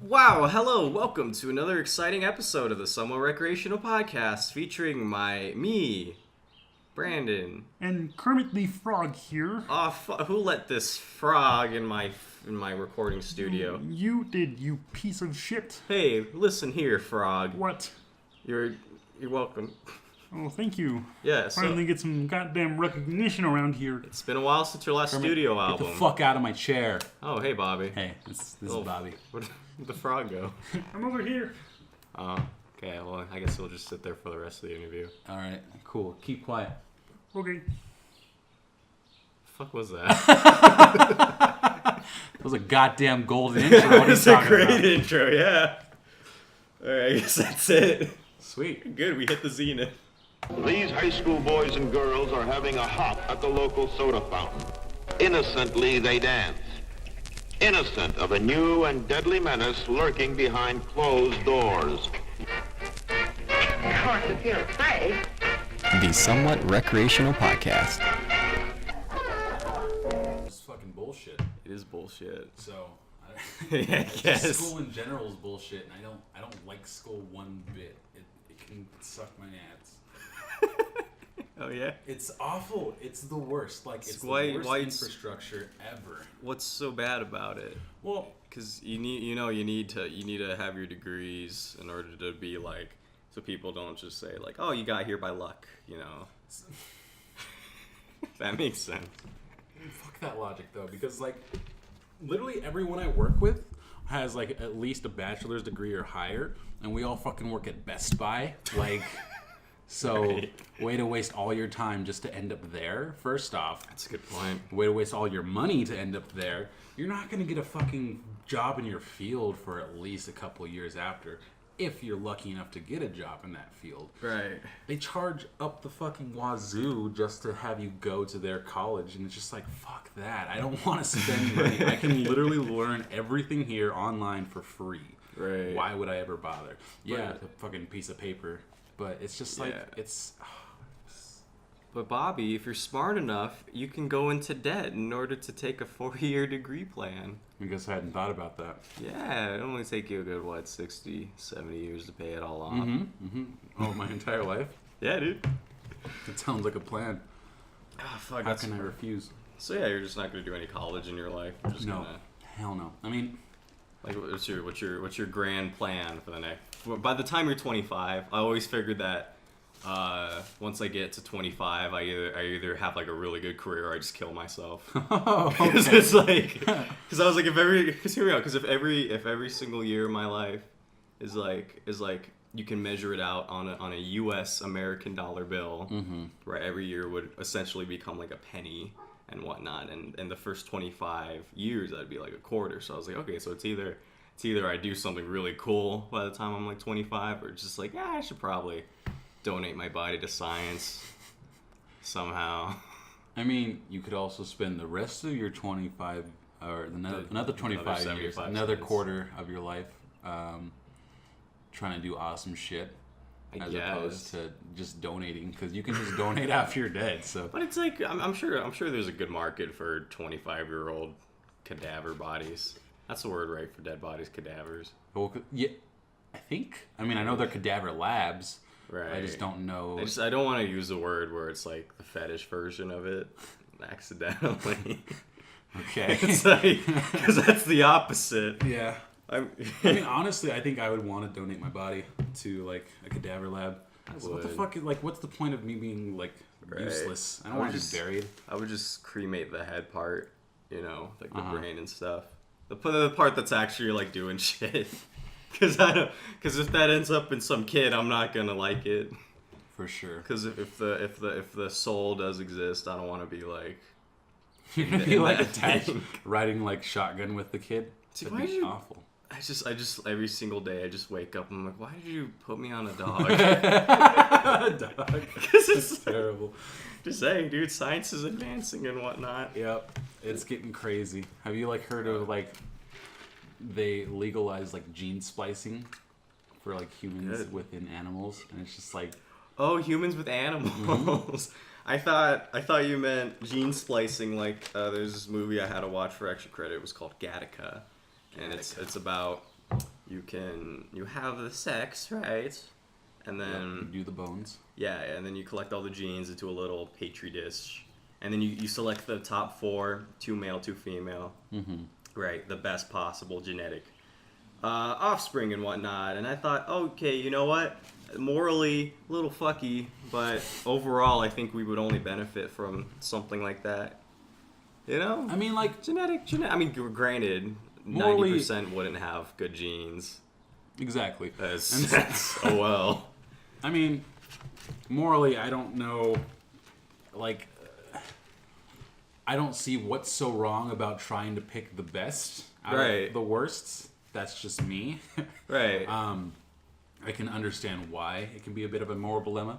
Wow, hello, welcome to another exciting episode of the Somewhat Recreational Podcast featuring me, Brandon. And Kermit the Frog here. Who let this frog in my recording studio? You did, you piece of shit. Hey, listen here, frog. What? You're welcome. Oh, thank you. Yeah, Finally get some goddamn recognition around here. It's been a while since your last studio album. Get the fuck out of my chair. Oh, hey, Bobby. Hey, this is Bobby. Where'd the frog go? I'm over here. Oh, okay, well, I guess we'll just sit there for the rest of the interview. Alright, cool. Keep quiet. Okay. Fuck was that? That was a goddamn golden intro. What are you It's a talking great about? intro, yeah. Alright, I guess that's it. Sweet. Good, we hit the zenith. These high school boys and girls are having a hop at the local soda fountain. Innocently they dance. Innocent of a new and deadly menace lurking behind closed doors. Of course, if you're afraid. The Somewhat Recreational Podcast. It's fucking bullshit. It is bullshit. So, Yeah, I guess. School in general is bullshit, and I don't like school one bit. It can suck my nads. Oh yeah. It's awful. It's the worst. Like it's Why- the worst why it's- infrastructure ever. What's so bad about it? Well, Because you need to have your degrees in order to be like, so people don't just say like, oh, you got here by luck, you know. That makes sense. fuck that logic though, because like literally everyone I work with has like at least a bachelor's degree or higher, and we all fucking work at Best Buy. Like, so Right. way to waste all your time just to end up there. First off, That's a good point. way to waste all your money to end up there. You're not gonna get a fucking job in your field for at least a couple years after, if you're lucky enough to get a job in that field. Right. They charge up the fucking wazoo just to have you go to their college, and it's just like, fuck that. I don't want to spend money. I can literally learn everything here online for free. Right. Why would I ever bother? Yeah, But- a fucking piece of paper. But it's just like, Yeah. it's... But Bobby, if you're smart enough, you can go into debt in order to take a 4-year degree plan. I guess I hadn't thought about that. Yeah, it'll only take you a good, 60, 70 years to pay it all off. Oh, my entire life? Yeah, dude. It sounds like a plan. Ah, fuck. How can I refuse? So yeah, you're just not gonna do any college in your life. You're just No. gonna, Hell no. I mean... like, what's your grand plan for the next? By the time you're 25, I always figured that once I get to 25, I either have like a really good career or I just kill myself. Oh, Because okay. it's like, because I was like, if every single year of my life is like you can measure it out on a U.S. American dollar bill, right? Every year would essentially become like a penny and whatnot, and the first 25 years that'd be like a quarter. So I was like, okay, so it's either I do something really cool by the time I'm like 25, or just like, yeah, I should probably donate my body to science somehow. I mean, you could also spend the rest of your 25, or another 25 years, 75 another cents. quarter of your life, trying to do awesome shit, I as guess. opposed to just donating, because you can just donate after you're dead. So But it's like I'm sure there's a good market for 25-year-old cadaver bodies. That's the word, right, for dead bodies, cadavers. well, yeah, I think. I mean, I know they're cadaver labs. Right. I just don't know. I don't want to use the word where it's like the fetish version of it, accidentally. Okay. It's like, because that's the opposite. Yeah. I mean, honestly, I think I would want to donate my body to like a cadaver lab. So what the would. fuck? Like, what's the point of me being like Right. useless? I I don't would want to just- be buried. I would just cremate the head part, like the Uh-huh. brain and stuff. The part that's actually like doing shit. Because if that ends up in some kid, I'm not gonna like it. For sure. Because if the soul does exist, I don't want to be like. You're gonna be like that attached, thing. riding like shotgun with the kid. Dude, That'd why be did you- awful. I just every single day I just wake up and I'm like, why did you put me on a dog? Dog. Because it's Terrible. just saying, dude, science is advancing and whatnot. Yep, it's getting crazy. Have you like heard of like they legalized like gene splicing for like humans Good. within animals, and it's just like Oh, humans with animals. I thought you meant gene splicing. Like there's this movie I had to watch for extra credit. It was called Gattaca, and it's about you have the sex, right? And then do the bones. yeah, and then you collect all the genes into a little petri dish, and then you select the top 4, 2 male, 2 female, right? The best possible genetic offspring and whatnot. And I thought, okay, you know what? Morally, a little fucky, but overall, I think we would only benefit from something like that. You know? I mean, like Genetic. I mean, granted, morally, 90% wouldn't have good genes. Exactly. That's oh well. I mean, morally, I don't know. Like, I don't see what's so wrong about trying to pick the best out of the worst. That's just me. Right. I can understand why it can be a bit of a moral dilemma,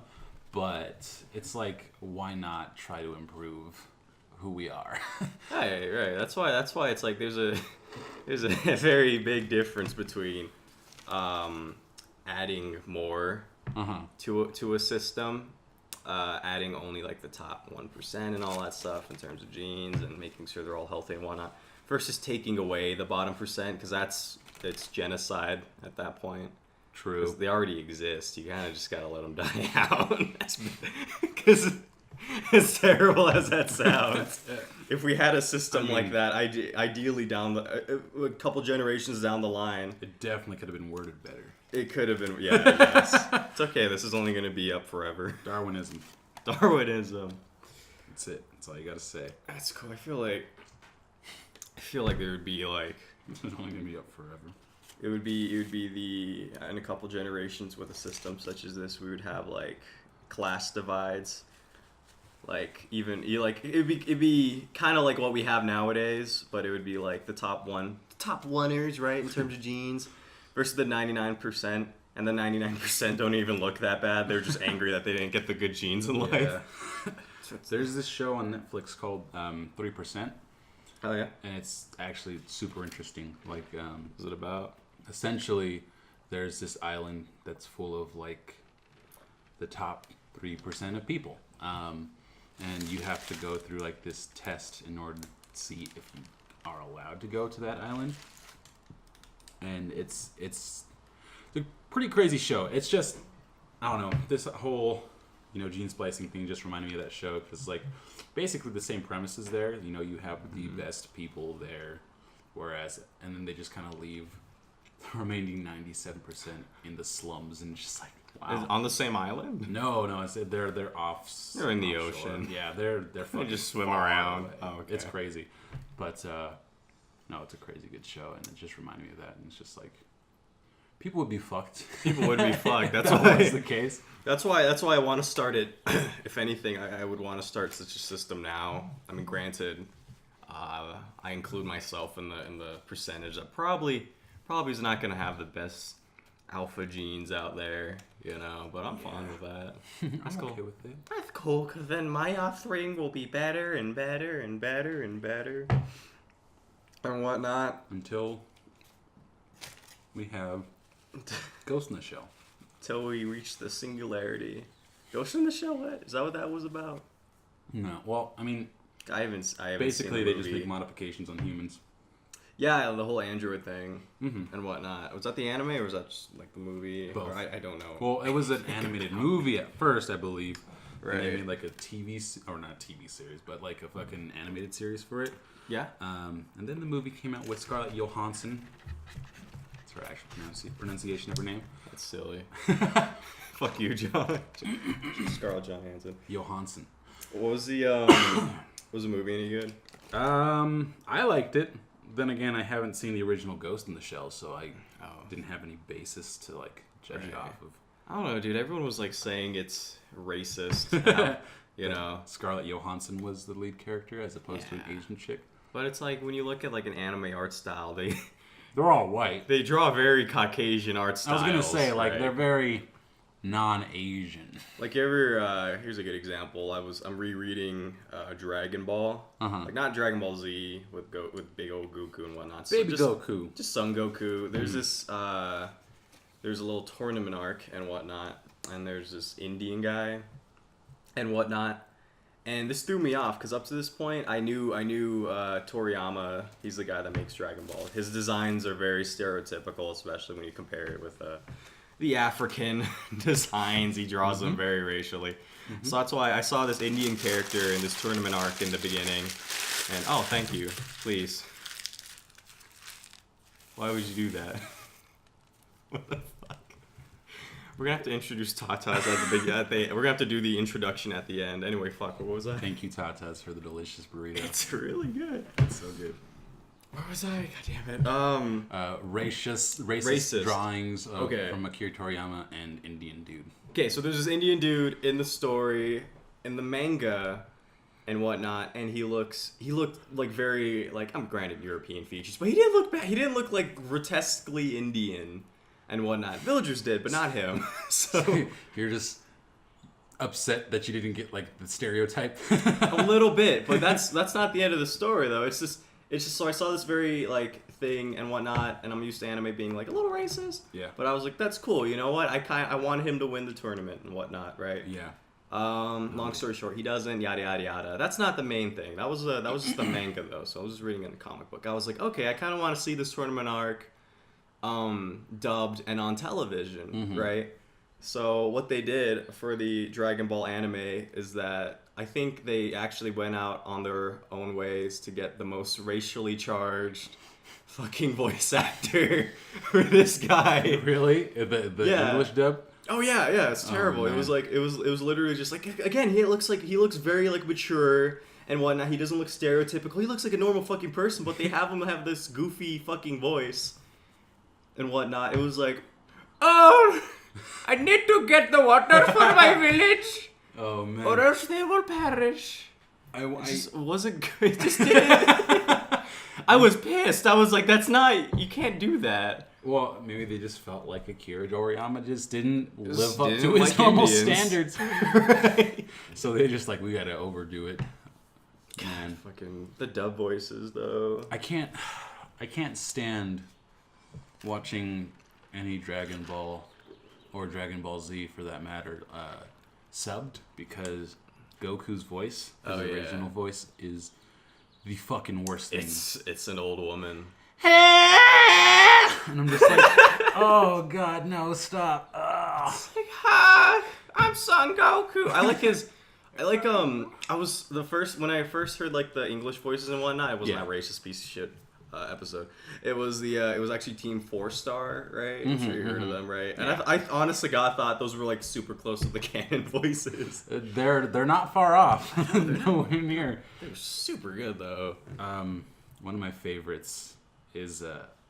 but it's like, why not try to improve who we are? Right. That's why it's like there's a very big difference between adding more to a system, adding only like the top 1% and all that stuff in terms of genes and making sure they're all healthy and whatnot, versus taking away the bottom percent, because it's genocide at that point. True. Because they already exist. You kind of just gotta let them die out. Because as terrible as that sounds, if we had a system like that, ideally down a couple generations down the line, It definitely could have been worded better. it could have been. Yeah, yes. It's okay. This is only gonna be up forever. Darwinism. Darwinism. That's it. That's all you gotta say. That's cool. I feel like there would be like. It's only gonna be up forever. It would be in a couple generations with a system such as this, we would have like class divides, like it'd be kind of like what we have nowadays, but it would be like the top oneers, right, in terms of genes, versus the 99%, and the 99% don't even look that bad. They're just angry that they didn't get the good genes in life. Yeah. There's this show on Netflix called 3%. Oh yeah. And it's actually super interesting. Like, What's it about? essentially, there's this island that's full of like the top 3% of people, and you have to go through like this test in order to see if you are allowed to go to that island. And it's a pretty crazy show. It's just, I don't know, this whole gene splicing thing just reminded me of that show, because like basically the same premises there. You have the best people there, and then they just kind of leave the remaining 97% in the slums, and just like, wow. On the same island? No, they're off. They're in the offshore. ocean. Yeah, they're fucking just swim far around. away. Oh, okay. It's crazy, but no, it's a crazy good show, and it just reminded me of that. And it's just like, people would be fucked. People would be fucked. That's that why. was the case. That's why I want to start it. If anything, I would want to start such a system now. I mean, granted, I include myself in the percentage that probably is not going to have the best alpha genes out there, but I'm fine with that. That's I'm cool. okay with it. That's cool, because then my offspring will be better and better and better and better and whatnot. Until we have Ghost in the Shell. Till we reach the singularity. Ghost in the Shell, what? Is that what that was about? No, well, I mean, I haven't basically seen they the just movie. make modifications on humans. Yeah, the whole android thing and whatnot. Was that the anime or was that just like the movie? Both. Or I don't know. Well, it was an animated movie at first, I believe. Right. And they made like a or not TV series, but like a fucking animated series for it. Yeah. And then the movie came out with Scarlett Johansson. That's her actual pronunciation of her name. That's silly. Fuck you, John. Scarlett Johansson. Johansson. What was the was the movie any good? I liked it. Then again, I haven't seen the original Ghost in the Shell, so I didn't have any basis to like judge it off of. I don't know, dude. Everyone was like saying it's racist. How, Scarlett Johansson was the lead character as opposed to an Asian chick. But it's like when you look at like an anime art style, They're all white. they draw very Caucasian art styles. I was gonna say like right? they're very non-Asian. Like here's a good example. I'm rereading Dragon Ball, like not Dragon Ball Z with big old Goku and whatnot. So Baby Goku. Just Son Goku. There's this there's a little tournament arc and whatnot, and there's this Indian guy and whatnot, And this threw me off because up to this point, I knew Toriyama. He's the guy that makes Dragon Ball. His designs are very stereotypical, especially when you compare it with the African designs. He draws them very racially. So that's why I saw this Indian character in this tournament arc in the beginning. And oh, thank you, please. Why would you do that? What the fuck? We're gonna have to introduce Tatas at the beginning. We're gonna have to do the introduction at the end. Anyway, fuck. What was that? Thank you, Tatas, for the delicious burrito. It's really good. It's so good. Where was I? God damn it. Racist drawings from Akira Toriyama and Indian dude. Okay, so there's this Indian dude in the story, in the manga, and whatnot, and he looked like very like, I'm granted European features, but he didn't look bad. He didn't look like grotesquely Indian and whatnot. Villagers did, but not him. So you're just upset that you didn't get like the stereotype. A little bit, but that's not the end of the story though. It's just so I saw this very like thing and whatnot, and I'm used to anime being like a little racist. Yeah. But I was like, that's cool. You know what? I wanted him to win the tournament and whatnot, right? Yeah. Long story short, he doesn't. Yada yada yada. That's not the main thing. That was just the manga though. So I was just reading in the comic book. I was like, okay, I kind of want to see this tournament arc, dubbed and on television, right? So what they did for the Dragon Ball anime is that I think they actually went out on their own ways to get the most racially charged fucking voice actor for this guy. Really? The English dub? Oh yeah, it's terrible. It was like it was literally just like, again, he looks very like mature and whatnot. He doesn't look stereotypical. He looks like a normal fucking person, but they have him have this goofy fucking voice and whatnot. It was like, oh, I need to get the water for my village. Oh man. Or else they will perish. It just wasn't good. It just didn't. I was pissed. I was like, you can't do that. Well, maybe they just felt like Akira Toriyama just didn't live up to his normal standards. Right. So they just like, we gotta overdo it. Man. Fucking the dub voices though. I can't stand watching any Dragon Ball or Dragon Ball Z for that matter subbed, because Goku's voice, his original voice, is the fucking worst thing. It's an old woman. And I'm just like, oh god, no, stop. It's like, hi, I'm Son Goku. I was when I first heard like the English voices and whatnot, it wasn't that racist piece of shit episode. It was it was actually Team 4-Star, right? I'm sure you heard of them, right? And I honest to God thought those were like super close to the canon voices. They're not far off. Nowhere near. They're super good though. One of my favorites is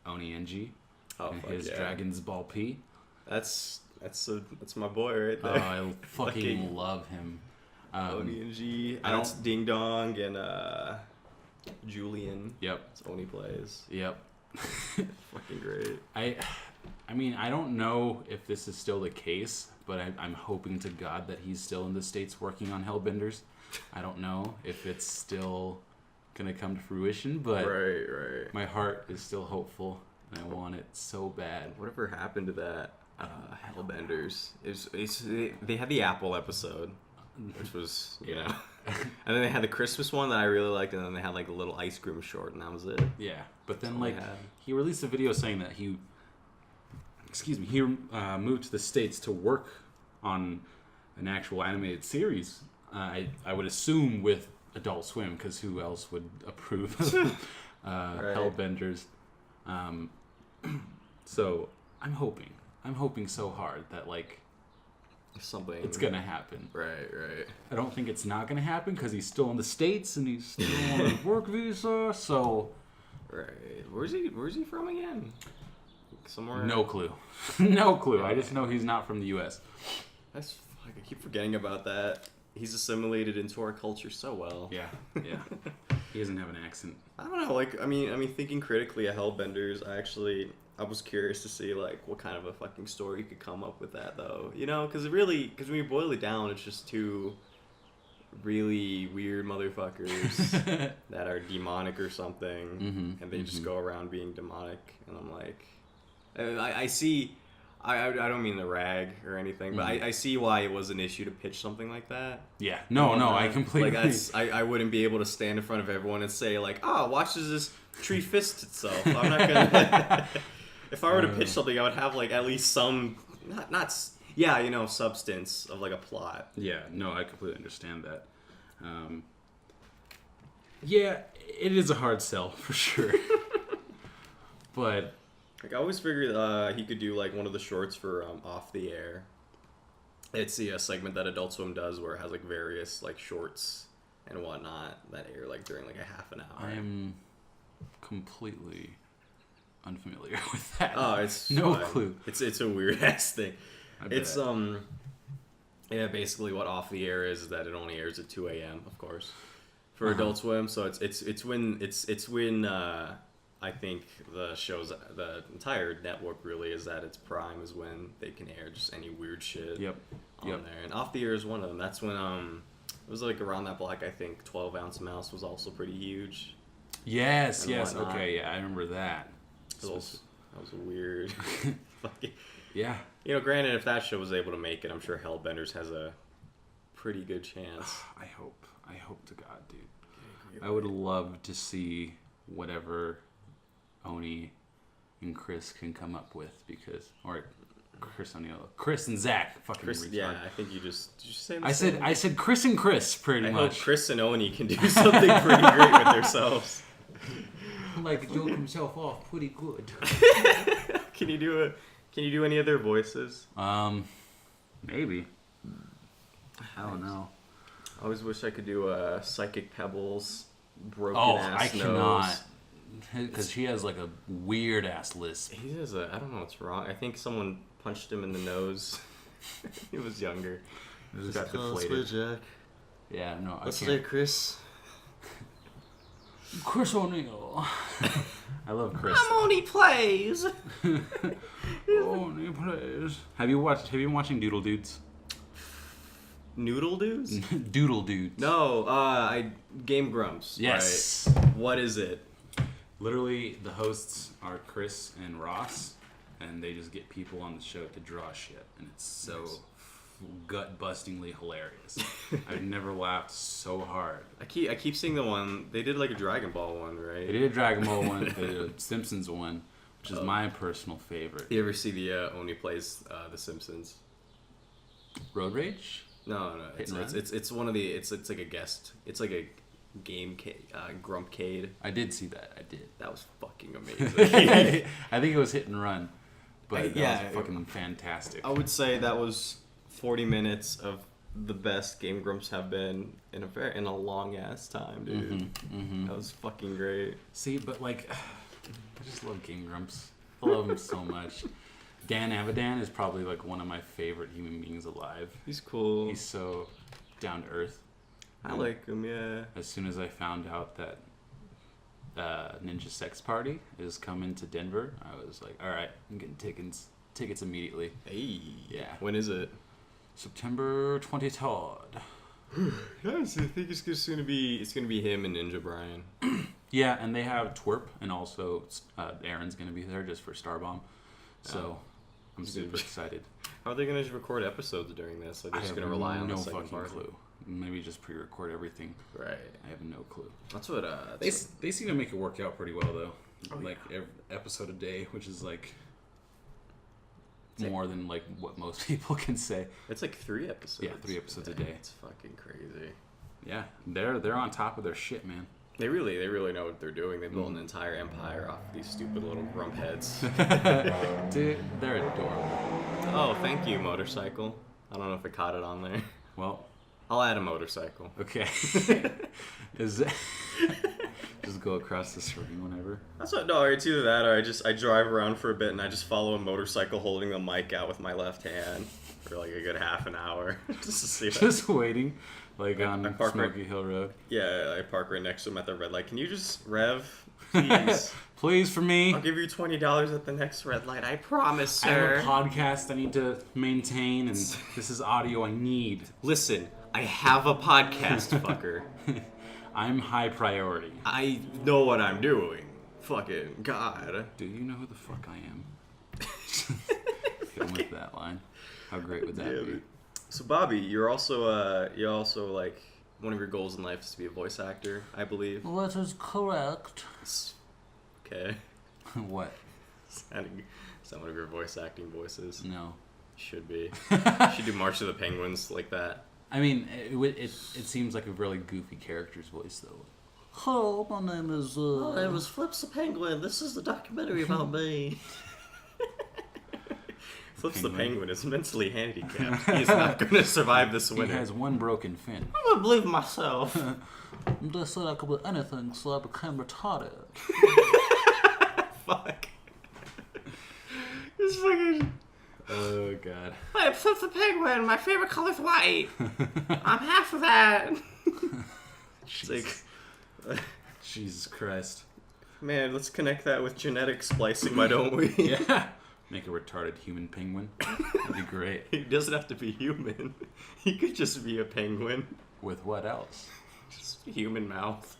Onienji. And his Dragon's Ball P. That's my boy right there. Oh, I fucking love him. Onienji. That's Ding Dong and Julian. Yep. That's Oni plays. Yep. Fucking great. I mean, I don't know if this is still the case, but I'm hoping to God that he's still in the States working on Hellbenders. I don't know if it's still gonna come to fruition, but right. My heart is still hopeful, and I want it so bad. Whatever happened to that Hellbenders? They had the Apple episode, which was, you know, and then they had the Christmas one that I really liked, and then they had like a little ice cream short, and that was it. Yeah, but then like he released a video saying that he moved to the States to work on an actual animated series. I would assume with Adult Swim, because who else would approve of Hellbenders? So I'm hoping so hard that like it's gonna happen. Right. I don't think it's not gonna happen because he's still in the States and he's still on a work visa. So right, where's he from again? Somewhere. No clue. No clue. Right. I just know he's not from the U.S. I keep forgetting about that. He's assimilated into our culture so well. Yeah. He doesn't have an accent. I don't know. Like, I mean, thinking critically at Hellbenders, I was curious to see like what kind of a fucking story you could come up with that though. You know, because when you boil it down, it's just two really weird motherfuckers that are demonic or something, and they just go around being demonic. And I'm like, I see I don't mean to rag or anything, but I see why it was an issue to pitch something like that. Yeah. No, I completely. Like I wouldn't be able to stand in front of everyone and say like, oh, watch as this tree fists itself. I'm not gonna. If I were to pitch something, I would have like at least some substance of like a plot. Yeah. No, I completely understand that. Yeah, it is a hard sell for sure. But. Like I always figured he could do like one of the shorts for Off the Air. It's the segment that Adult Swim does where it has like various like shorts and whatnot that air like during like a half an hour. I am completely unfamiliar with that. Oh, it's no fun. clue. It's a weird ass thing. It's bet. basically what Off the Air is that it only airs at 2 a.m. of course for Adult Swim. So it's when I think the entire network really is at its prime is when they can air just any weird shit on there. And Off the Air is one of them. That's when it was like around that block. I think 12 Ounce Mouse was also pretty huge. Yes. Whatnot. Okay, yeah, I remember that. That was a weird. Yeah. You know, granted, if that show was able to make it, I'm sure Hellbenders has a pretty good chance. I hope to God, dude. I would love to see whatever Oni and Chris can come up with or Chris O'Neill, Chris and Zach, fucking Chris, retard. yeah, I think did you say? I said Chris and Chris pretty much. I hope Chris and Oni can do something pretty great with themselves. Like joke himself off pretty good. Can you do any of their voices? Maybe. I don't know. I always wish I could do Psychic Pebbles, broken ass I nose. cannot. Because he has like a weird ass lisp. He has I don't know what's wrong. I think someone punched him in the nose. He was younger. He just got deflated. Jack. Yeah, no, I What's can't. there, Chris? Chris O'Neill. I love Chris. Oni plays. Oni plays. Have you been watching Doodle Dudes? Noodle Dudes? Doodle Dudes. No, Game Grumps. Yes. Right. What is it? Literally, the hosts are Chris and Ross, and they just get people on the show to draw shit, and it's so gut-bustingly hilarious. I've never laughed so hard. I keep seeing the one they did like a Dragon Ball one, right? They did a Dragon Ball one, they did a Simpsons one, which is my personal favorite. You ever see the Oni plays The Simpsons? Road Rage? No. It's one of the it's like a guest. It's like a game Grumpcade. I did see that. I did. That was fucking amazing. I think it was Hit and Run, but yeah, that was fucking fantastic. I would say that was 40 minutes of the best Game Grumps have been in a long ass time, dude. That was fucking great. See, but like, I just love Game Grumps. I love him so much. Dan Avidan is probably like one of my favorite human beings alive. He's cool. He's so down to earth. I like him, yeah. As soon as I found out that Ninja Sex Party is coming to Denver, I was like, all right, I'm getting tickets immediately. Hey. Yeah. When is it? September 23rd. Yes, I think it's gonna be him and Ninja Brian. Yeah, and they have Twerp, and also Aaron's gonna be there just for Starbomb. So I'm super excited. How are they gonna record episodes during this? Are they just gonna rely on the second part? Clue. Maybe just pre-record everything. Right. I have no clue. That's what. They seem to make it work out pretty well though. Every episode a day, which is like more than like what most people can say. It's like 3 episodes. Yeah, 3 episodes a day. It's fucking crazy. Yeah, they're on top of their shit, man. They really know what they're doing. They built an entire empire off these stupid little grump heads. Dude, they're adorable. Oh, thank you, motorcycle. I don't know if I caught it on there. Well, I'll add a motorcycle. okay. Just go across the screen whenever. That's what. No, it's either that or I drive around for a bit and I just follow a motorcycle holding the mic out with my left hand for like a good half an hour just to see. Just waiting, like on Smoky Hill Road. Yeah, I park right next to him at the red light. Can you just rev, please? Please, for me. I'll give you $20 at the next red light. I promise, sir. I have a podcast I need to maintain, and this is audio I need. Listen, I have a podcast, fucker. I'm high priority. I know what I'm doing. Fucking God. Do you know who the fuck I am? that line. How great would that be? So Bobby, you're also like one of your goals in life is to be a voice actor, I believe. That is correct. Okay. What? Some of your voice acting voices. No. Should be. Should do March of the Penguins like that. I mean, it seems like a really goofy character's voice, though. Hello, my name is... My name is Flips the Penguin. This is the documentary about me. Flips the Penguin is mentally handicapped. He's not going to survive this winter. He has one broken fin. I'm gonna believe in myself. They said I could do anything, so I became retarded. Fuck. This fucking... Oh, God. My name's Flips the Penguin. My favorite color's white. I'm half of that. It's like... Jesus Christ. Man, let's connect that with genetic splicing, why don't we? Yeah. Make a retarded human penguin. That'd be great. He doesn't have to be human. He could just be a penguin. With what else? Just a human mouth.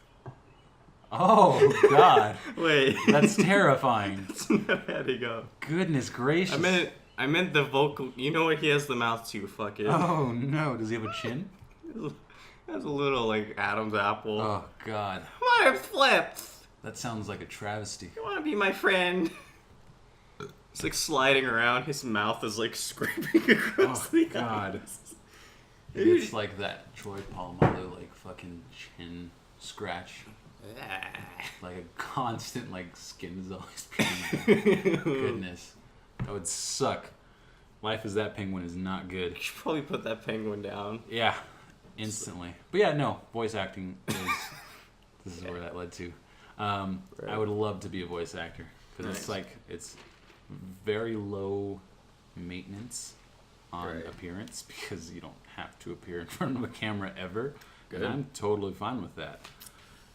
Oh, God. Wait. That's terrifying. That's not adding up. Goodness gracious. I meant the vocal... You know what? He has the mouth too, fuck it. Oh, no. Does he have a chin? That's a little like Adam's apple. Oh, God. My name's Flips. That sounds like a travesty. You wanna be my friend? It's like sliding around. His mouth is like scraping across the God. eyes. It's like that Troy Polamalu, like, fucking chin scratch. Like a constant, like, skin is always peeling. Goodness. That would suck. Life as that penguin is not good. You should probably put that penguin down. Yeah. Instantly. But yeah, no. Voice acting is... This is where that led to. Right. I would love to be a voice actor. Because it's like... It's very low maintenance on appearance. Because you don't have to appear in front of a camera ever. Good. And I'm totally fine with that.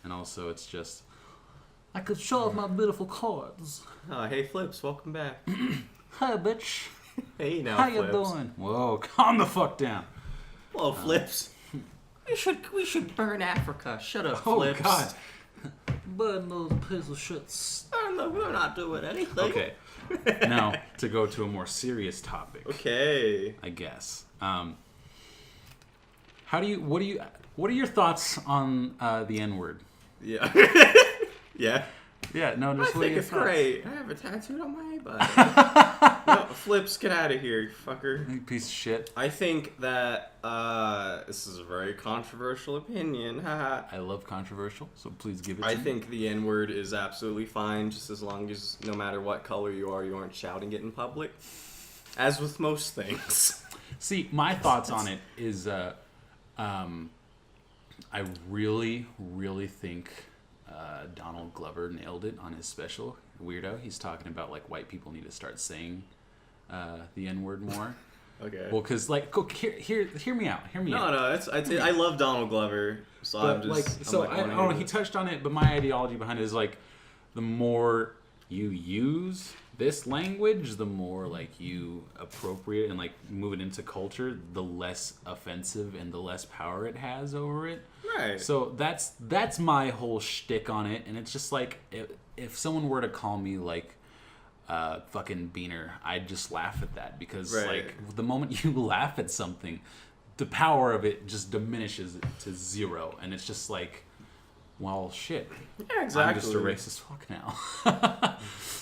And also, it's just... I could show off my beautiful cards. Oh, hey Flips, welcome back. Hi, bitch. Hey now, How Flips. you doing? Whoa, calm the fuck down. Whoa, Flips. We should burn Africa. Shut up, Oh, Flips. God. Burn those piece of shits. No, we're not doing anything. Okay. Now, to go to a more serious topic. Okay. I guess. What are your thoughts on the N-word? Yeah. Yeah. Yeah, no, I just what are think your it's thoughts? great. I have a tattoo on my butt. No, Flips, get out of here, you fucker. You piece of shit. I think that this is a very controversial opinion. Haha. I love controversial, so please give it to I me. think the N-word is absolutely fine, just as long as no matter what color you aren't shouting it in public. As with most things. See, my thoughts on it is, I really, really think Donald Glover nailed it on his special, Weirdo. He's talking about, like, white people need to start saying the N-word more. Okay. Well, because, like, hear me out. No, I love Donald Glover, so But, I'm just... like, so I don't know, he touched on it, but my ideology behind it is, like, the more you use this language, the more, like, you appropriate and, like, move it into culture, the less offensive and the less power it has over it. Right. So that's my whole shtick on it, and it's just like, if someone were to call me, like, fucking beaner, I'd just laugh at that, because like, the moment you laugh at something, the power of it just diminishes to zero, and it's just like, well, shit. Yeah, exactly. I'm just a racist fuck now.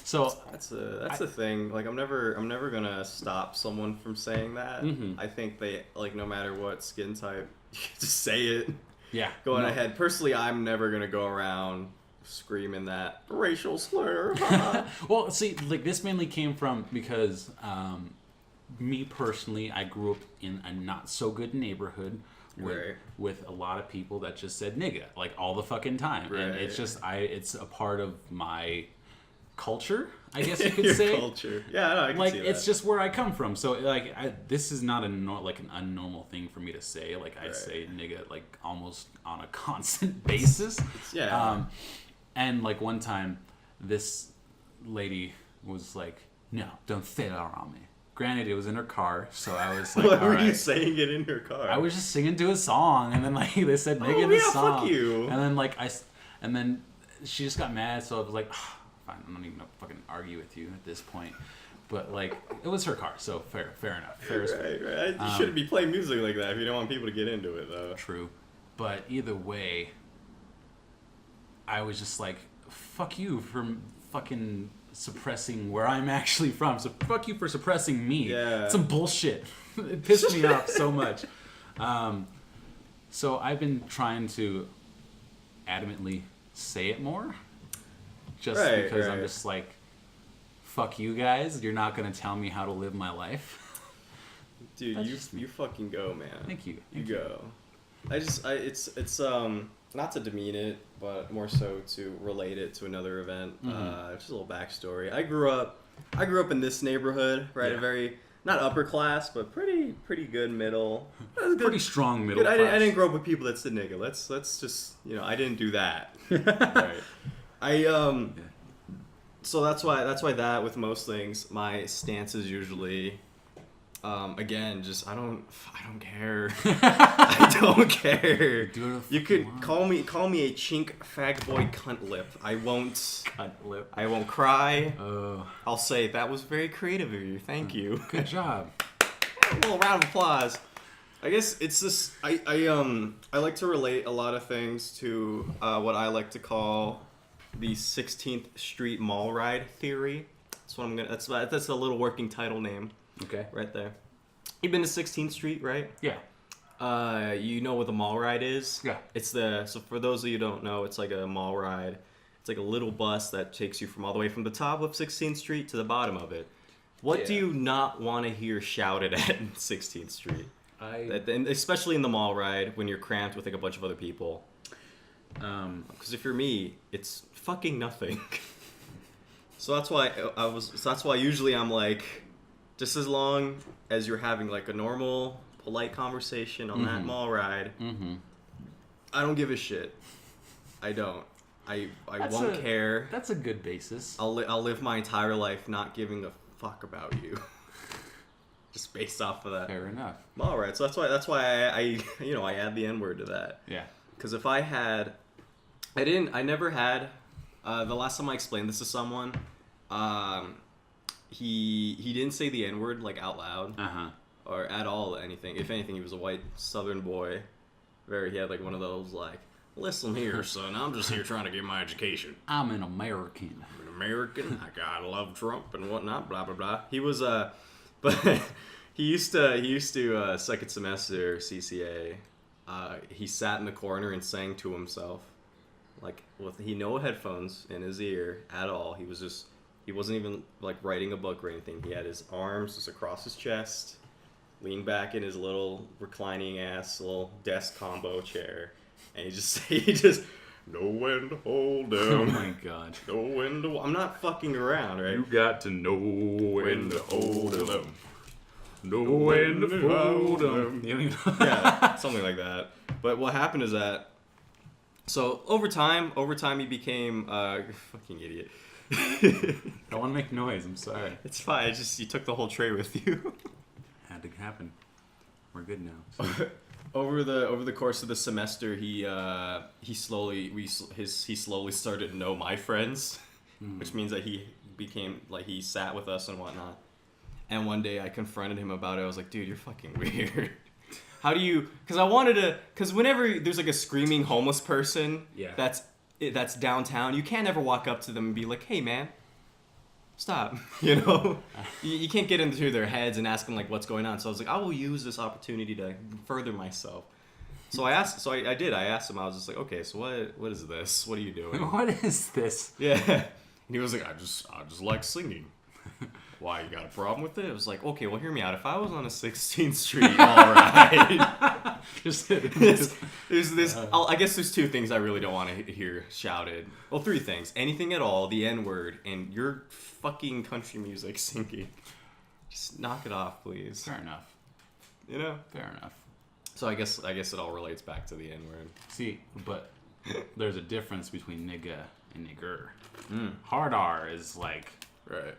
So that's the thing. Like, I'm never gonna stop someone from saying that. Mm-hmm. I think they, like, no matter what skin type, you just say it. yeah, Going ahead. Personally, I'm never gonna go around screaming that racial slur. Well, see, like, this mainly came from because me personally, I grew up in a not so good neighborhood with a lot of people that just said nigga, like, all the fucking time. Right. And it's just, it's a part of my culture, I guess you could Your say. culture. Yeah, no, I can Like, see it's that. just where I come from. So, like, this is not an unnormal thing for me to say. Like, I say nigga, like, almost on a constant basis. Yeah. And, like, one time, this lady was like, no, don't say that around me. Granted, it was in her car, so I was like, Why all were you right. saying it in your car? I was just singing to a song, and then, like, they said nigga in the yeah, song. fuck you. And then, like, and then she just got mad, so I was like, fine, I'm not even gonna fucking argue with you at this point. But like, it was her car, so fair enough. Fair as Right. You shouldn't be playing music like that if you don't want people to get into it, though. True. But either way, I was just like, fuck you for fucking suppressing where I'm actually from. So fuck you for suppressing me. Yeah. Some bullshit. It pissed me off so much. So I've been trying to adamantly say it more. Just because I'm just like, fuck you guys. You're not going to tell me how to live my life. Dude, you fucking go, man. Thank you. You go. It's not to demean it, but more so to relate it to another event. Just a little backstory. I grew up in this neighborhood, right? Yeah. A very not upper class, but pretty good middle. Pretty strong middle class. I didn't grow up with people that said nigga. Let's just I didn't do that. Right. So that's why that with most things, my stance is usually. Again, just I don't care. I don't care. You could call me a chink fag boy cunt lip. I won't cunt lip. I won't cry. I'll say that was very creative of you. Thank you. Good job. A little round of applause. I guess it's just I like to relate a lot of things to what I like to call the 16th Street Mall Ride theory. That's what I'm gonna. That's a little working title name. Okay. Right there. You've been to 16th Street, right? Yeah. You know what the mall ride is? Yeah. So for those of you who don't know, it's like a mall ride. It's like a little bus that takes you from all the way from the top of 16th Street to the bottom of it. What do you not want to hear shouted at 16th Street? And especially in the mall ride when you're cramped with like a bunch of other people. Because if you're me, it's fucking nothing. So that's why usually I'm like, just as long as you're having like a normal, polite conversation on that mall ride, I don't give a shit. I don't. I won't care. That's a good basis. I'll live my entire life not giving a fuck about you. Just based off of that. Fair enough. Mall ride. So that's why I add the N-word to that. Yeah. Because if I never had. The last time I explained this to someone, he didn't say the N-word like out loud or at all anything. If anything, he was a white Southern boy. He had like one of those like, listen here, son, I'm just here trying to get my education. I'm an American. I'm an American. I love Trump and whatnot. Blah blah blah. He was but he used to second semester CCA. He sat in the corner and sang to himself. Like, he no headphones in his ear at all. He wasn't even, like, writing a book or anything. He had his arms just across his chest, leaned back in his little reclining-ass little desk combo chair, and he just, know when to hold them. Oh, my God. Know when to... I'm not fucking around, right? You got to know when to hold them. Know when to hold them. Yeah, something like that. But what happened is that... So over time, he became you're a fucking idiot. I want to make noise. I'm sorry. It's fine. It's just you took the whole tray with you. Had to happen. We're good now. Over the course of the semester, he slowly started to know my friends, which means that he became like he sat with us and whatnot. And one day I confronted him about it. I was like, dude, you're fucking weird. How do you... Because whenever there's like a screaming homeless person that's downtown, you can't ever walk up to them and be like, hey, man, stop. You know? You can't get into their heads and ask them like what's going on. So I was like, I will use this opportunity to further myself. So I asked him, I was just like, okay, so what is this? What are you doing? What is this? Yeah. And he was like, I just like singing. Why, you got a problem with it? It was like, okay, well, hear me out. If I was on a 16th Street mall ride, there's this. I guess there's two things I really don't want to hear shouted. Well, three things. Anything at all, the N-word, and your fucking country music singing. Just knock it off, please. Fair enough. You know? Fair enough. So I guess it all relates back to the N-word. See, but there's a difference between nigga and nigger. Hard R is like... Right.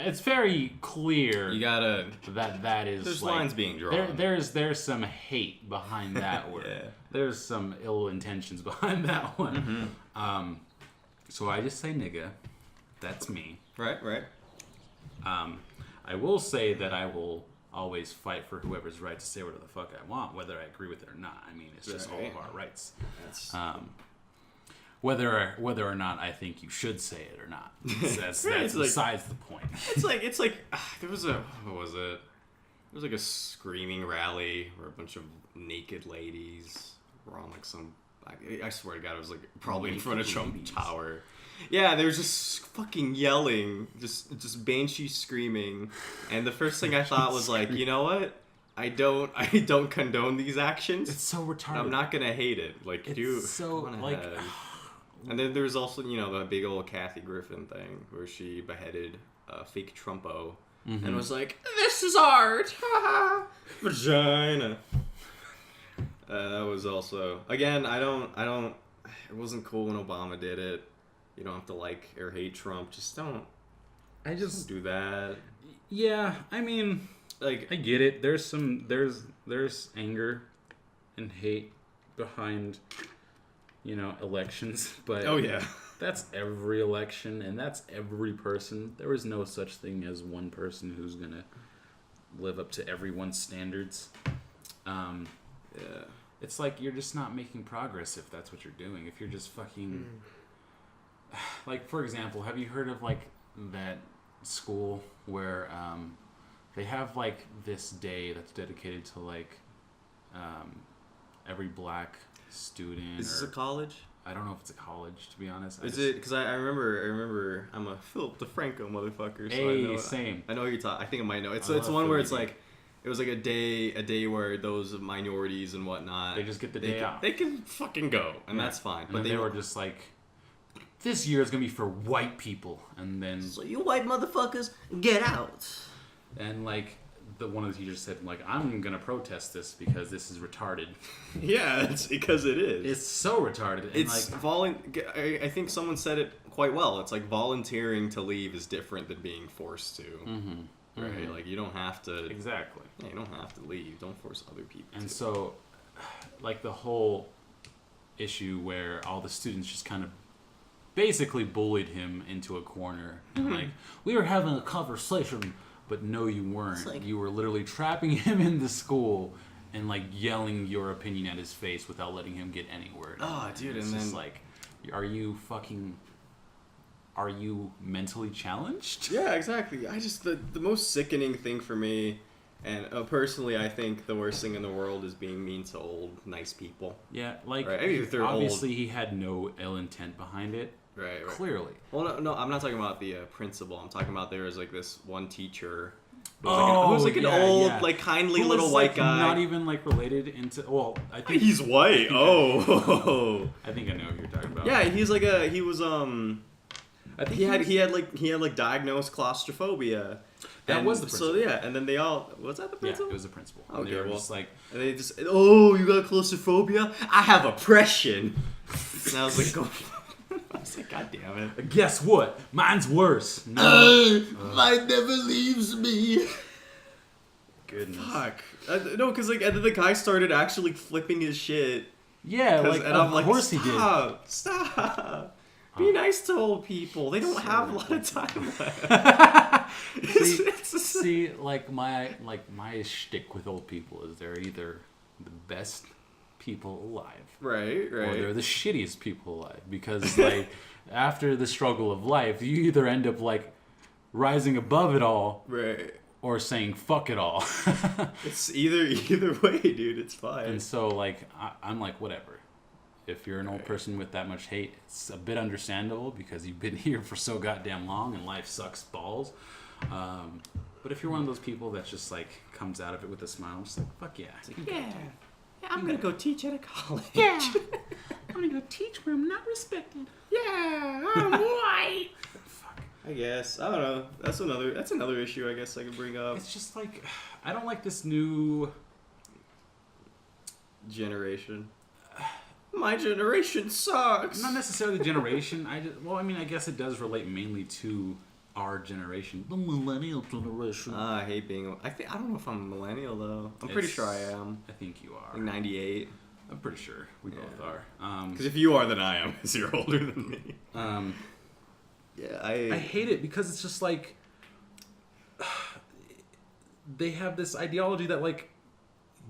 It's very clear. You gotta... That is... There's like, lines being drawn. There's some hate behind that word. Yeah. There's some ill intentions behind that one. So I just say nigga. That's me. Right. I will say that I will always fight for whoever's right to say whatever the fuck I want, whether I agree with it or not. I mean, it's just all of our rights. Whether or not I think you should say it or not, that's besides the point. It's like there was a what was it? There was like a screaming rally where a bunch of naked ladies were on like some. I swear to God, it was like probably in front of Trump Tower. Yeah, they were just fucking yelling, just banshee screaming, and the first thing I thought was like, you know what? I don't condone these actions. It's so retarded. I'm not gonna hate it. Like, it's so like. And then there's also, the big old Kathy Griffin thing where she beheaded a fake Trumpo and was like, "This is art, vagina." That was also again. I don't. It wasn't cool when Obama did it. You don't have to like or hate Trump. Just don't. Don't do that. Yeah, I mean, like I get it. There's anger and hate behind, elections, but oh yeah, that's every election and that's every person. There is no such thing as one person who's gonna live up to everyone's standards. Yeah, it's like you're just not making progress if that's what you're doing. If you're just fucking. Like, for example, have you heard of, like, that school where they have, like, this day that's dedicated to, like, every black student? Is this a college? I don't know if it's a college, to be honest. Is it? Because I remember I'm a Philip DeFranco motherfucker. So hey, I know, same. I know you're talking. I think I might know. It's one where it's like, it was like a day where those minorities and whatnot. They just get the day off. They can fucking go, and that's fine. But they were just like, this year is going to be for white people. And then... So you white motherfuckers, get out. And, like, one of the teachers said, like, I'm going to protest this because this is retarded. Yeah, it's because it is. It's so retarded. And it's like, I think someone said it quite well. It's like volunteering to leave is different than being forced to. Mm-hmm. Right? Mm-hmm. Like, you don't have to... Exactly. Yeah, you don't have to leave. Don't force other people and to. So, like, the whole issue where all the students just kind of basically bullied him into a corner and like, we were having a conversation, but no, you weren't. Like, you were literally trapping him in the school and like yelling your opinion at his face without letting him get any word. Oh, dude, it's and just then like, are you mentally challenged? Yeah, exactly. The most sickening thing for me, and personally, I think the worst thing in the world is being mean to old, nice people. Yeah, like, right? I mean, if they're obviously old. He had no ill intent behind it. Right. Clearly. Well, no, I'm not talking about the principal. I'm talking about there was like this one teacher who Oh, was like an old, like kindly Who little was, white like, guy. Not even like related into. Well, I think He's white. I think I know who you're talking about. Yeah, he was I think he had diagnosed claustrophobia. That was the principal. So yeah, and then they all was that the principal? Yeah, it was the principal. Okay, they were well, just like, and they just you got claustrophobia? I have oppression. And I was like, I was like, God damn it! Guess what? Mine's worse. No, mine never leaves me. Goodness. Fuck. No, because like, and then the guy started actually flipping his shit. Yeah, like and I'm of course he did. Stop. Be nice to old people. They don't have a lot of time left. See, like my shtick with old people is they're either the best people alive, right, or they're the shittiest people alive. Because like after the struggle of life, you either end up like rising above it all, right, or saying fuck it all. It's either way, dude. It's fine. And so like I'm like, whatever. If you're an old person with that much hate, it's a bit understandable because you've been here for so goddamn long and life sucks balls. But if you're one of those people that just like comes out of it with a smile, just like, fuck yeah. Yeah, I'm gonna go teach at a college. Yeah, I'm gonna go teach where I'm not respected. Yeah, I'm white. Fuck. I guess. I don't know. That's another issue I guess I could bring up. It's just like, I don't like this new generation. My generation sucks. Not necessarily the generation. I guess it does relate mainly to our generation, the millennial generation. I hate being. I don't know if I'm a millennial though. I'm pretty sure I am. I think you are. Like 98. I'm pretty sure we both are. Because if you are, then I am. Because you're older than me. Yeah, I hate it because it's just like they have this ideology that like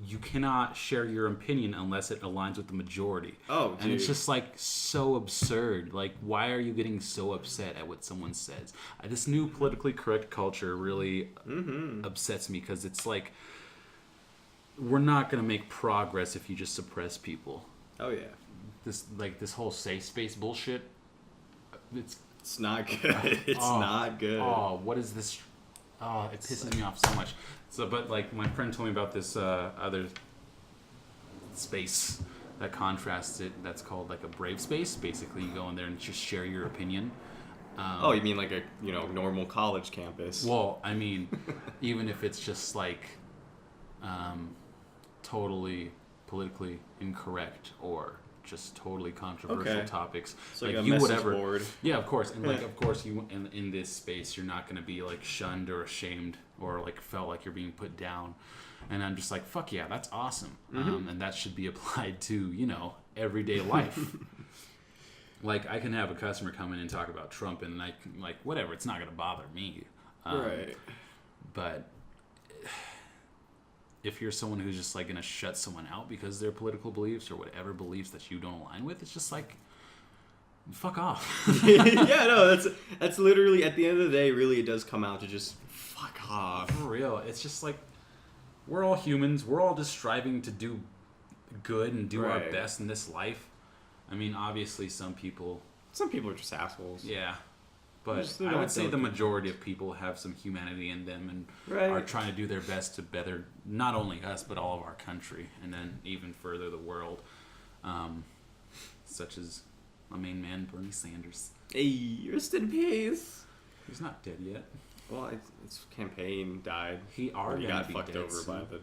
you cannot share your opinion unless it aligns with the majority. Oh, and it's just like so absurd. Like, why are you getting so upset at what someone says? This new politically correct culture really upsets me because it's like we're not gonna make progress if you just suppress people. Oh yeah. This whole safe space bullshit. It's not good. It's not good. Oh, what is this? Oh, it pisses me off so much. So, but like my friend told me about this other space that contrasts it. That's called like a brave space. Basically, you go in there and just share your opinion. Oh, you mean like a normal college campus? Well, I mean, even if it's just like totally politically incorrect or just totally controversial topics. So like a you message whatever. board. Yeah, of course. And like of course you in this space you're not going to be like shunned or ashamed or like felt like you're being put down. And I'm just like, fuck yeah, that's awesome. And that should be applied to, everyday life. Like I can have a customer come in and talk about Trump and I can, like whatever, it's not going to bother me. Right. But if you're someone who's just like going to shut someone out because of their political beliefs or whatever beliefs that you don't align with, it's just like, fuck off. Yeah, no, that's literally, at the end of the day, really it does come out to just fuck off. For real. It's just like, we're all humans. We're all just striving to do good and do our best in this life. I mean, obviously some people are just assholes. Yeah. But I would say the majority of people have some humanity in them and are trying to do their best to better not only us, but all of our country, and then even further the world. Such as my main man, Bernie Sanders. Hey, rest in peace. He's not dead yet. Well, his campaign died. He got fucked over by the...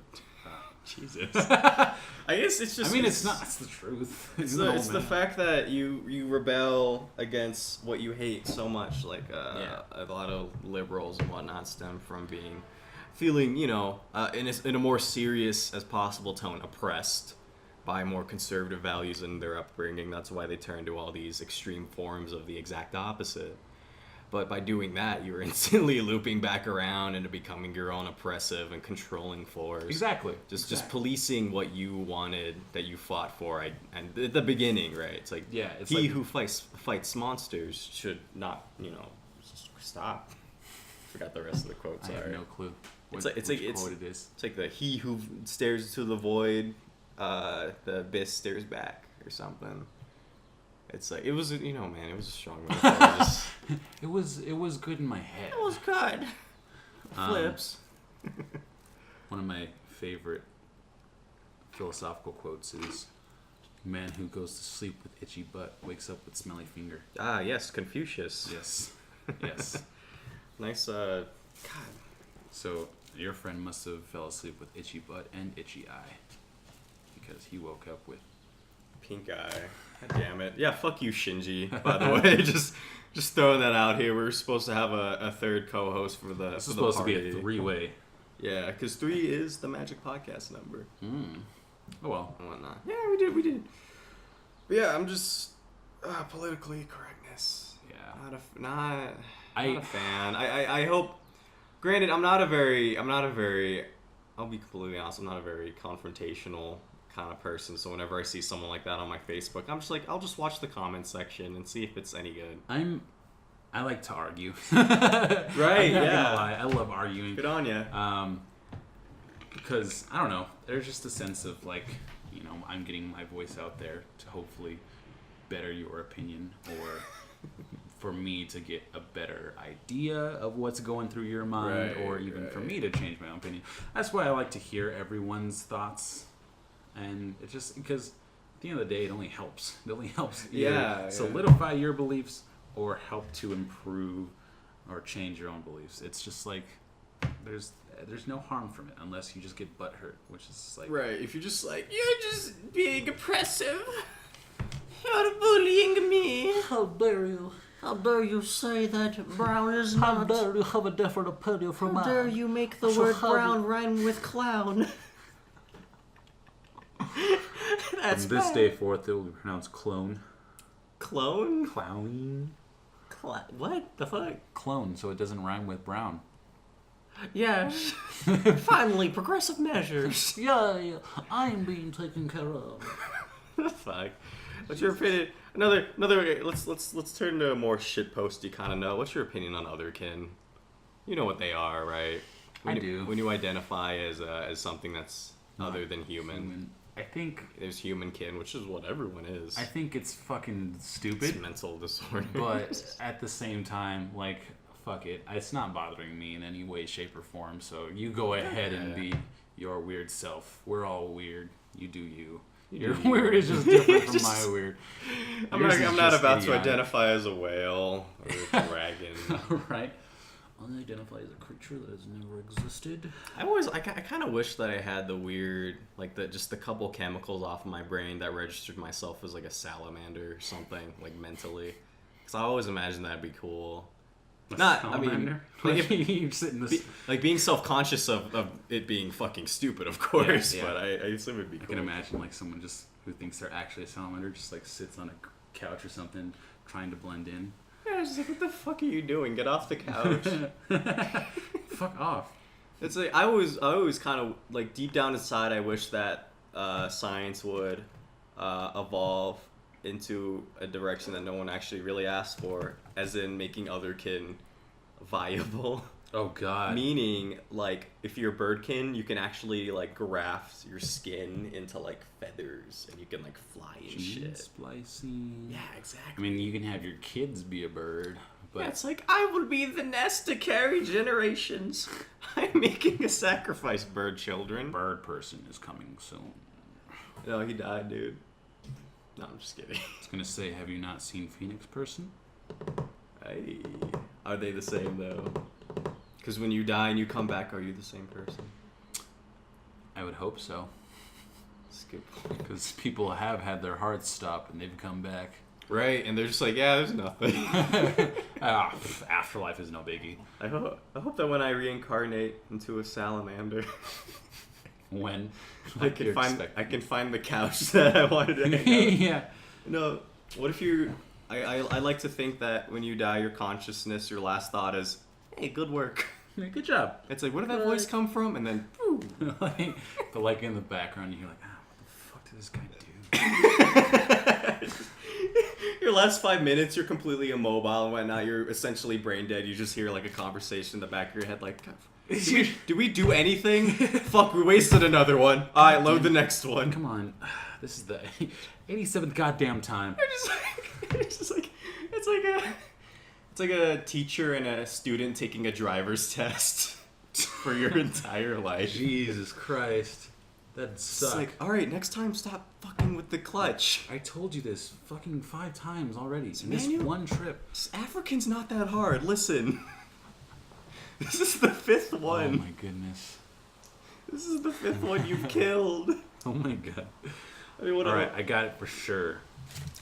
Jesus. I guess it's just... I mean, it's the truth. It's the fact that you rebel against what you hate so much. Like, a lot of liberals and whatnot stem from feeling, in a more serious as possible tone, oppressed by more conservative values in their upbringing. That's why they turn to all these extreme forms of the exact opposite. But by doing that, you're instantly looping back around into becoming your own oppressive and controlling force. Exactly. Just policing what you wanted, that you fought for. And at the beginning, right? It's like, who fights monsters should not, stop. Forgot the rest of the quote. Sorry. I have no clue. It's like it's like the he who stares into the void, the abyss stares back, or something. It's like it was, man, it was a strong movie. It was good in my head. It was good. Flips. One of my favorite philosophical quotes is, "Man who goes to sleep with itchy butt wakes up with smelly finger." Ah, yes, Confucius. Yes, yes. Nice. God. So your friend must have fell asleep with itchy butt and itchy eye because he woke up with pink eye. God damn it. Yeah, fuck you, Shinji, by the way. just throwing that out here. We're supposed to have a third co-host for the This is supposed to be a three-way. Yeah, because 3 is the magic podcast number. Oh, well. And whatnot. Yeah, we did. But yeah, I'm just... politically correctness. Yeah. Not a fan. I hope... Granted, I'm not a very... I'll be completely honest, I'm not a very confrontational kind of person, so whenever I see someone like that on my Facebook, I'm just like, I'll just watch the comment section and see if it's any good. I like to argue. Right, yeah. I love arguing. Good on you. Because, I don't know, there's just a sense of like, I'm getting my voice out there to hopefully better your opinion, or for me to get a better idea of what's going through your mind, or even for me to change my own opinion. That's why I like to hear everyone's thoughts. And it's just because at the end of the day, it only helps. It only helps solidify your beliefs or help to improve or change your own beliefs. It's just like there's no harm from it unless you just get butthurt, which is like if you're just like, you're just being oppressive, you're bullying me. How dare you? How dare you say that brown is not? How dare you have a different opinion from mine? How dare you make the word brown rhyme with clown? That's from this day forth, it will be pronounced clone. Clone? Clown. What the fuck? Clone, so it doesn't rhyme with brown. Yes. Finally, progressive measures. Yeah, I'm being taken care of. Fuck. What's your opinion? Another. Let's turn to a more shitposty kind of note. What's your opinion on otherkin? You know what they are, right? I do. When you identify as something that's other than human. I think there's humankin, which is what everyone is. I think it's fucking stupid. It's mental disorder. But at the same time, like, fuck it. It's not bothering me in any way, shape, or form. So you go ahead and be your weird self. We're all weird. You do you. Your weird is just different from my weird. I'm not about to identify as a whale or a dragon. Right. I identify as a creature that has never existed. I kind of wish that I had the weird, like just the couple chemicals off of my brain that registered myself as like a salamander or something, like mentally. Because I always imagined that'd be cool. Salamander? I mean, like you sit in this... like being self-conscious of it being fucking stupid, of course. Yeah. But I assume it'd be cool. I can imagine like someone just who thinks they're actually a salamander just like sits on a couch or something trying to blend in. Yeah, I was just like, what the fuck are you doing? Get off the couch. Fuck off. It's like I always kind of like deep down inside I wish that science would evolve into a direction that no one actually really asked for, as in making otherkin viable. Oh god. Meaning, like, if you're birdkin, you can actually like graft your skin into like feathers and you can like fly and shit. Splicing. Yeah, exactly. I mean, you can have your kids be a bird, but yeah, it's like, I will be the nest to carry generations. I'm making a sacrifice, bird children. Bird person is coming soon. No, he died, dude. No, I'm just kidding. I was gonna say, have you not seen Phoenix Person? Hey, are they the same though? Because when you die and you come back, are you the same person? I would hope so. Skip. Because people have had their hearts stop and they've come back. Right, and they're just like, yeah, there's nothing. Afterlife is no biggie. I hope that when I reincarnate into a salamander, when I can find the couch that I wanted to hang out. Yeah. No, what if you? I like to think that when you die, your consciousness, your last thought is, hey, good work. Good job. It's like, where did that voice come from? And then, but like in the background, you're like, what the fuck did this guy do? Your last 5 minutes, you're completely immobile and whatnot. You're essentially brain dead. You just hear like a conversation in the back of your head, like, did we do anything? Fuck, we wasted another one. All right, load the next one. Come on, this is the 87th goddamn time. It's like a teacher and a student taking a driver's test for your entire life. Jesus Christ. That sucks. It's like, alright, next time stop fucking with the clutch. I told you this fucking 5 times already in this one trip. African's not that hard, listen. This is the 5th one. Oh my goodness. This is the 5th one you've killed. Oh my god. I mean, alright, I got it for sure.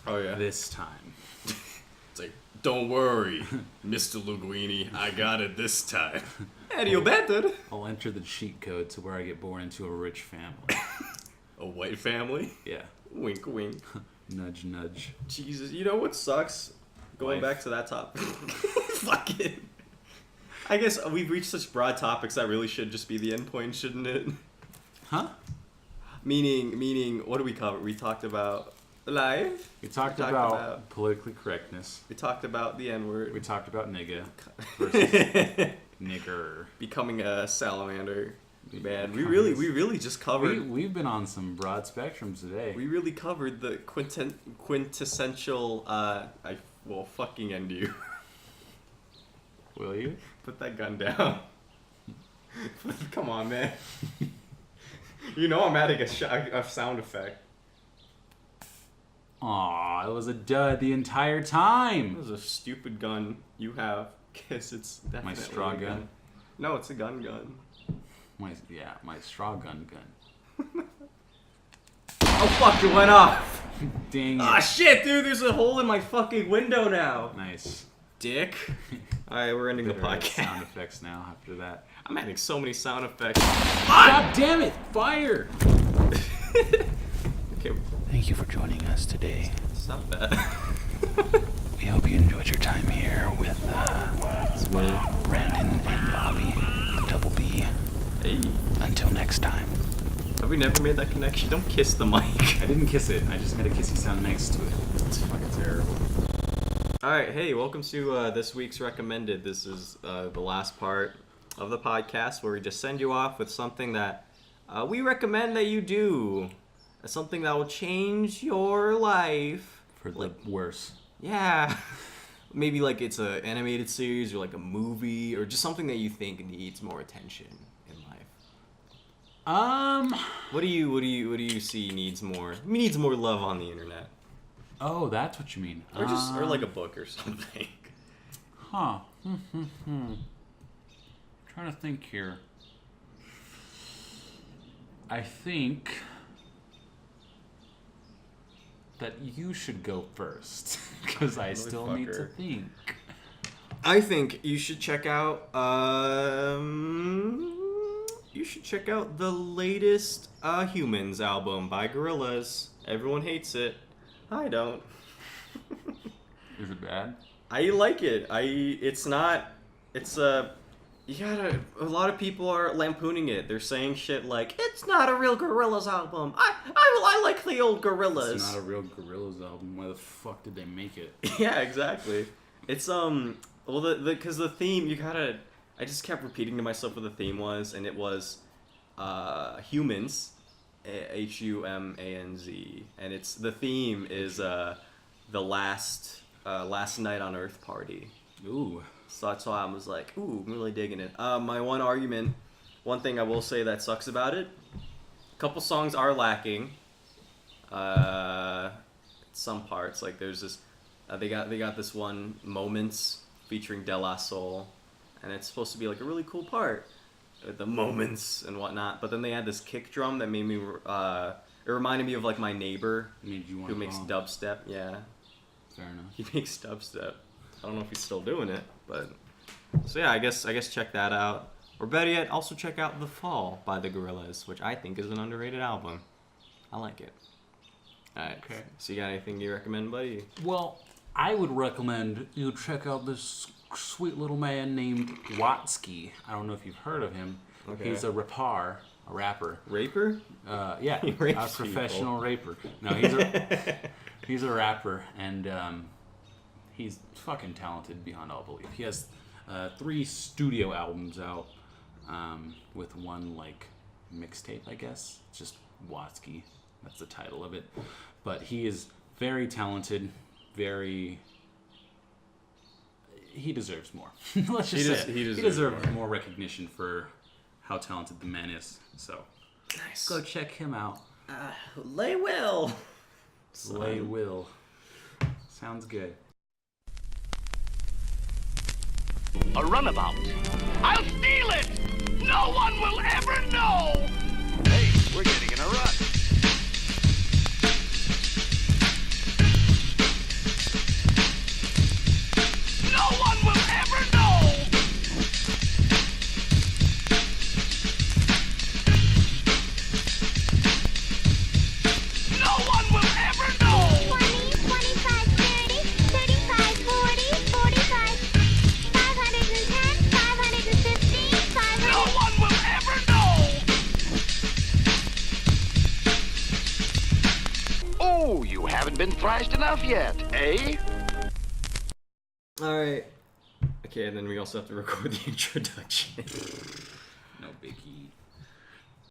Oh yeah? This time. It's like, don't worry, Mr. Linguini, I got it this time. And you better. I'll enter the cheat code to where I get born into a rich family. A white family? Yeah. Wink, wink. Nudge, nudge. Jesus, you know what sucks? Going back to that topic. Fuck it. I guess we've reached such broad topics that really should just be the end point, shouldn't it? Huh? Meaning, what do we cover? We talked about life. We talked about politically correctness. We talked about the N-word. We talked about nigga versus nigger. Becoming a salamander. Man, we really just covered. We've been on some broad spectrums today. We really covered the quintessential. I will fucking end you. Will you? Put that gun down. Come on, man. You know I'm adding a sound effect. Aw, it was a dud the entire time. It was a stupid gun you have. Guess it's definitely my straw gun. No, it's a gun. My straw gun. Oh fuck! It went off. Dang it. Ah shit, dude! There's a hole in my fucking window now. Nice. Dick. All right, we're ending the podcast. Sound effects now. After that, I'm adding so many sound effects. God damn it! Fire! Okay. Thank you for joining us today. Stop that. We hope you enjoyed your time here with Brandon and Bobby, the Double Until next time. Have we never made that connection? Don't kiss the mic. I didn't kiss it. I just made a kissy sound next to it. It's fucking terrible. Alright, hey, welcome to this week's Recommended. This is the last part of the podcast where we just send you off with something that we recommend that you do. Something that will change your life. For the worse. Yeah. Maybe like it's an animated series or like a movie or just something that you think needs more attention in life. What do you see needs more love on the internet? Oh, that's what you mean. Or just or like a book or something. Huh. Trying to think here. I think that you should go first because I still need to think. I think you should check out the latest Humans album by Gorillaz. Everyone hates it. I don't. Is it bad? I like it. A lot of people are lampooning it. They're saying shit like, it's not a real Gorillaz album. I like the old Gorillaz. It's not a real Gorillaz album. Why the fuck did they make it? Yeah, exactly. It's, because the theme, I just kept repeating to myself what the theme was, and it was, Humans, Humanz, and the theme is, the last night on Earth party. Ooh. So that's why I was like, ooh, I'm really digging it. My one thing I will say that sucks about it, a couple songs are lacking. Some parts, like there's this, they got this one, Moments, featuring De La Soul, and it's supposed to be like a really cool part, with the moments and whatnot, but then they had this kick drum that made me, it reminded me of like my neighbor, who makes dubstep, yeah. Fair enough. He makes dubstep. I don't know if he's still doing it, but so yeah, I guess check that out. Or better yet, also check out The Fall by the Gorillaz, which I think is an underrated album. I like it. Alright. Okay. So you got anything you recommend, buddy? Well, I would recommend you check out this sweet little man named Watsky. I don't know if you've heard of him. Okay. He's a rapper. Raper? Yeah, He a rapes professional people. raper. No, he's a rapper, and he's fucking talented beyond all belief. He has 3 studio albums out, with one like mixtape, I guess. It's just Watsky. That's the title of it. But he is very talented. He deserves more. Let's just say it. He deserves more recognition for how talented the man is. So Nice. go check him out. Lay Will. Slay Will. Sounds good. A runabout. I'll steal it! No one will ever know! Hey, we're getting in a rut. No one will ever know! No one will ever know! 20, 25, 30, 35, 40, 45, 510, 550, 500. No one will ever know! Oh, you haven't been thrashed enough yet, eh? Alright. Okay, and then we also have to record the introduction.